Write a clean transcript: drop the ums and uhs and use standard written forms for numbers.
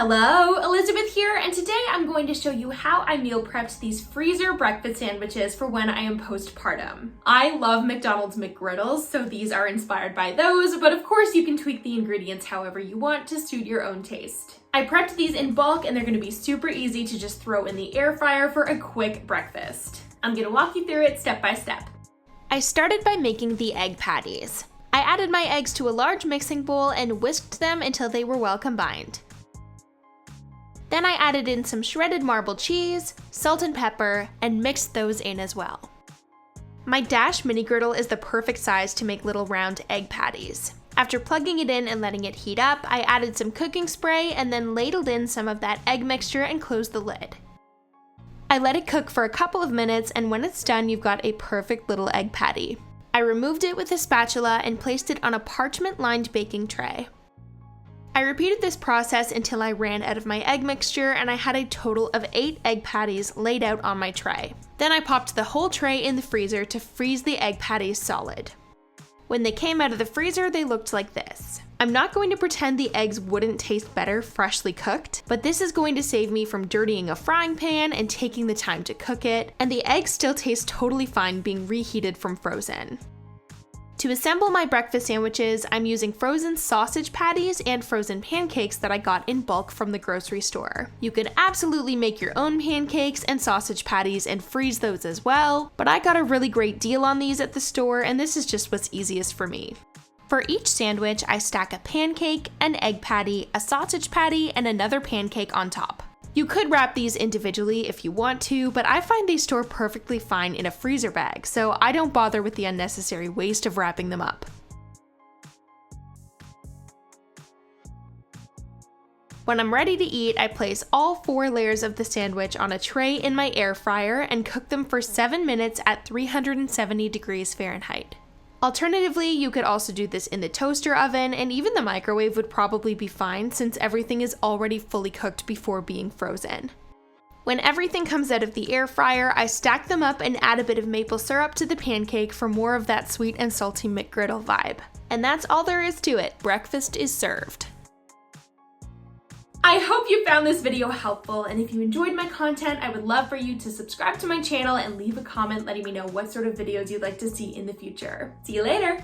Hello, Elizabeth here, and today I'm going to show you how I meal prepped these freezer breakfast sandwiches for when I am postpartum. I love McDonald's McGriddles, so these are inspired by those, but of course you can tweak the ingredients however you want to suit your own taste. I prepped these in bulk and they're going to be super easy to just throw in the air fryer for a quick breakfast. I'm going to walk you through it step by step. I started by making the egg patties. I added my eggs to a large mixing bowl and whisked them until they were well combined. Then I added in some shredded marble cheese, salt and pepper, and mixed those in as well. My Dash mini griddle is the perfect size to make little round egg patties. After plugging it in and letting it heat up, I added some cooking spray and then ladled in some of that egg mixture and closed the lid. I let it cook for a couple of minutes, and when it's done, you've got a perfect little egg patty. I removed it with a spatula and placed it on a parchment-lined baking tray. I repeated this process until I ran out of my egg mixture and I had a total of 8 egg patties laid out on my tray. Then I popped the whole tray in the freezer to freeze the egg patties solid. When they came out of the freezer, they looked like this. I'm not going to pretend the eggs wouldn't taste better freshly cooked, but this is going to save me from dirtying a frying pan and taking the time to cook it, and the eggs still taste totally fine being reheated from frozen. To assemble my breakfast sandwiches, I'm using frozen sausage patties and frozen pancakes that I got in bulk from the grocery store. You could absolutely make your own pancakes and sausage patties and freeze those as well, but I got a really great deal on these at the store, and this is just what's easiest for me. For each sandwich, I stack a pancake, an egg patty, a sausage patty, and another pancake on top. You could wrap these individually if you want to, but I find they store perfectly fine in a freezer bag, so I don't bother with the unnecessary waste of wrapping them up. When I'm ready to eat, I place all 4 layers of the sandwich on a tray in my air fryer and cook them for 7 minutes at 370 degrees Fahrenheit. Alternatively, you could also do this in the toaster oven, and even the microwave would probably be fine since everything is already fully cooked before being frozen. When everything comes out of the air fryer, I stack them up and add a bit of maple syrup to the pancake for more of that sweet and salty McGriddle vibe. And that's all there is to it. Breakfast is served. I hope you found this video helpful, and if you enjoyed my content, I would love for you to subscribe to my channel and leave a comment letting me know what sort of videos you'd like to see in the future. See you later!